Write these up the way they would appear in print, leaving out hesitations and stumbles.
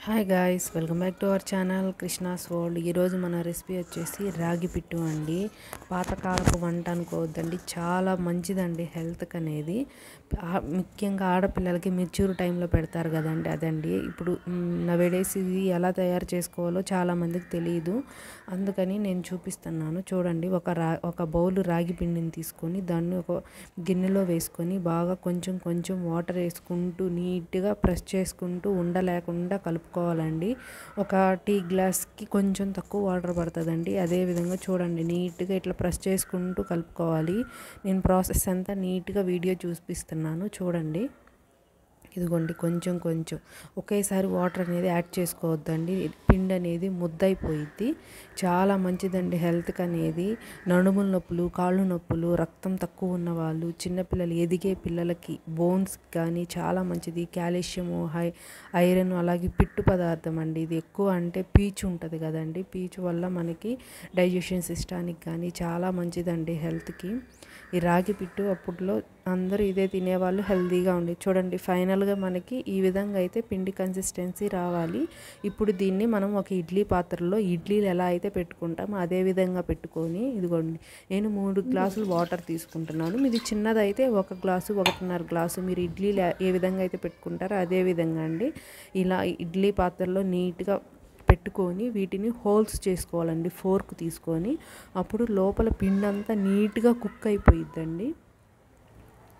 Hi guys, welcome back to our channel Krishna's world. ఈరోజు మన recipe వచ్చేసి రాగి పిట్టు అండి. పాతకాలపు వంట అనుకోవద్దండి, చాలా మంచిదండి హెల్త్కి అనేది. ముఖ్యంగా ఆడపిల్లలకి మెచ్యూర్ టైంలో పెడతారు కదండి, అదండి. ఇప్పుడు నవేడేస్ ఇది ఎలా తయారు చేసుకోవాలో చాలామందికి తెలియదు, అందుకని నేను చూపిస్తున్నాను. చూడండి, ఒక బౌల్ రాగి పిండిని తీసుకొని దాన్ని ఒక గిన్నెలో వేసుకొని బాగా కొంచెం కొంచెం వాటర్ వేసుకుంటూ నీట్గా ప్రెస్ చేసుకుంటూ ఉండలేకుండా కలుపుకోవాలండి. ఒక టీ గ్లాస్కి కొంచెం తక్కువ వాటర్ పడుతుందండి. అదేవిధంగా చూడండి, నీట్గా ఇట్లా ప్రెస్ చేసుకుంటూ కలుపుకోవాలి. నేను ప్రాసెస్ అంతా నీట్గా వీడియో చూపిస్తున్నాను, చూడండి. ఇదిగోండి, కొంచెం కొంచెం ఒకేసారి వాటర్ అనేది యాడ్ చేసుకోవద్దండి. పిండి అనేది ముద్దయిపోయిద్ది. చాలా మంచిదండి హెల్త్కి అనేది. నడుముల నొప్పులు, కాళ్ళు నొప్పులు, రక్తం తక్కువ ఉన్న వాళ్ళు, చిన్నపిల్లలు, ఎదిగే పిల్లలకి బోన్స్ కానీ చాలా మంచిది. కాల్షియము, ఐరన్, అలాగే పిట్టు పదార్థం అండి. ఇది ఎక్కువ అంటే పీచు ఉంటుంది కదండి, పీచు వల్ల మనకి డైజెషన్ సిస్టానికి కానీ చాలా మంచిదండి హెల్త్కి. ఈ రాగి పిట్టు అప్పట్లో అందరూ ఇదే తినేవాళ్ళు, హెల్తీగా ఉండేది. చూడండి, ఫైనల్గా మనకి ఈ విధంగా అయితే పిండి కన్సిస్టెన్సీ రావాలి. ఇప్పుడు దీన్ని మనం ఒక ఇడ్లీ పాత్రలో ఇడ్లీలు ఎలా అయితే పెట్టుకుంటామో అదే విధంగా పెట్టుకొని, ఇదిగోండి, నేను 3 గ్లాసులు వాటర్ తీసుకుంటున్నాను. మీది చిన్నదైతే 1 గ్లాసు, 1.5 గ్లాసు, మీరు ఇడ్లీలు ఏ విధంగా అయితే పెట్టుకుంటారో అదే విధంగా అండి. ఇలా ఇడ్లీ పాత్రలో నీట్గా పెట్టుకొని వీటిని హోల్స్ చేసుకోవాలండి, ఫోర్క్ తీసుకొని. అప్పుడు లోపల పిండి అంతా నీట్గా కుక్ అయిపోయిద్దండి.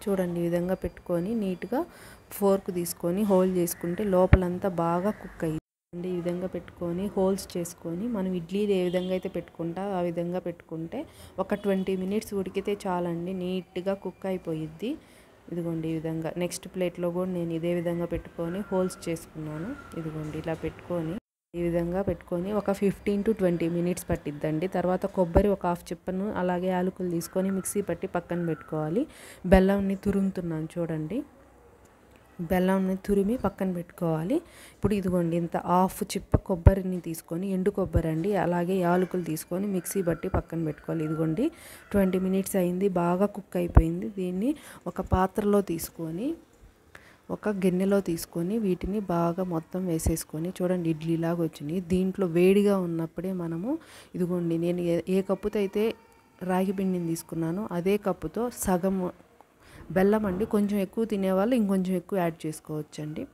చూడండి, ఈ విధంగా పెట్టుకొని నీట్గా ఫోర్క్ తీసుకొని హోల్ చేసుకుంటే లోపలంతా బాగా కుక్ అయ్యింది. ఈ విధంగా పెట్టుకొని హోల్స్ చేసుకొని మనం ఇడ్లీలు ఏ విధంగా అయితే పెట్టుకుంటామో ఆ విధంగా పెట్టుకుంటే ఒక 20 మినిట్స్ ఉడికితే చాలండి, నీట్గా కుక్ అయిపోయిద్ది. ఇదిగోండి, ఈ విధంగా నెక్స్ట్ ప్లేట్లో కూడా నేను ఇదే విధంగా పెట్టుకొని హోల్స్ చేసుకున్నాను. ఇదిగోండి, ఇలా పెట్టుకొని ఈ విధంగా పెట్టుకొని ఒక 15 to 20 మినిట్స్ పట్టిద్దండి. తర్వాత కొబ్బరి ఒక 1/2 చిప్పను, అలాగే యాలకులు తీసుకొని మిక్సీ పట్టి పక్కన పెట్టుకోవాలి. బెల్లంని తురుముతున్నాను, చూడండి, బెల్లంని తురిమి పక్కన పెట్టుకోవాలి. ఇప్పుడు ఇదిగోండి, ఇంత 1/2 చిప్ప కొబ్బరిని తీసుకొని, ఎండు కొబ్బరి అండి, అలాగే యాలకులు తీసుకొని మిక్సీ పట్టి పక్కన పెట్టుకోవాలి. ఇదిగోండి, 20 మినిట్స్ అయింది, బాగా కుక్ అయిపోయింది. దీన్ని ఒక పాత్రలో తీసుకొని, ఒక గిన్నెలో తీసుకొని వీటిని బాగా మొత్తం వేసేసుకొని, చూడండి, ఇడ్లీలాగా వచ్చినాయి. దీంట్లో వేడిగా ఉన్నప్పుడే మనము, ఇదిగోండి, నేను ఏ కప్పుతో అయితే రాగి పిండిని తీసుకున్నానో అదే కప్పుతో సగం బెల్లం అండి. కొంచెం ఎక్కువ తినేవాళ్ళు ఇంకొంచెం ఎక్కువ యాడ్ చేసుకోవచ్చండి.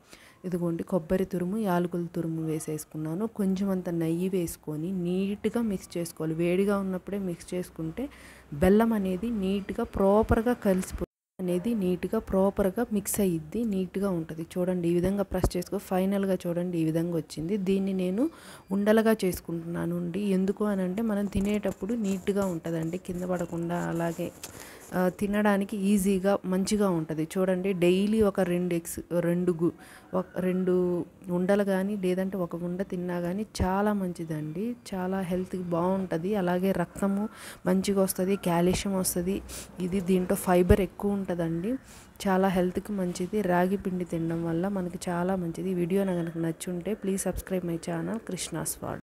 ఇదిగోండి, కొబ్బరి తురుము, యాలకుల తురుము వేసేసుకున్నాను. కొంచెం అంత నెయ్యి వేసుకొని నీట్గా మిక్స్ చేసుకోవాలి. వేడిగా ఉన్నప్పుడే మిక్స్ చేసుకుంటే బెల్లం అనేది నీట్గా ప్రాపర్గా కలిసిపోతుంది, అనేది నీట్గా ప్రాపర్గా మిక్స్ అయ్యిద్ది, నీట్గా ఉంటుంది. చూడండి, ఈ విధంగా ప్రెస్ చేసుకో. ఫైనల్గా చూడండి, ఈ విధంగా వచ్చింది. దీన్ని నేను ఉండలుగా చేసుకుంటున్నాను అండి. ఎందుకు అని అంటే మనం తినేటప్పుడు నీట్గా ఉంటుందండి, కింద పడకుండా, అలాగే తినడానికి ఈజీగా మంచిగా ఉంటుంది. చూడండి, డైలీ ఒక 2 ఉండలు కానీ లేదంటే ఒక ఉండ తిన్నా కానీ చాలా మంచిదండి, చాలా హెల్త్కి బాగుంటుంది. అలాగే రక్తము మంచిగా వస్తుంది, కాల్షియం వస్తుంది. దీంట్లో ఫైబర్ ఎక్కువ ఉంటుందండి, చాలా హెల్త్కి మంచిది. రాగి పిండి తినడం వల్ల మనకి చాలా మంచిది. ఈ వీడియో నాకు నచ్చుంటే please subscribe my channel Krishna's world.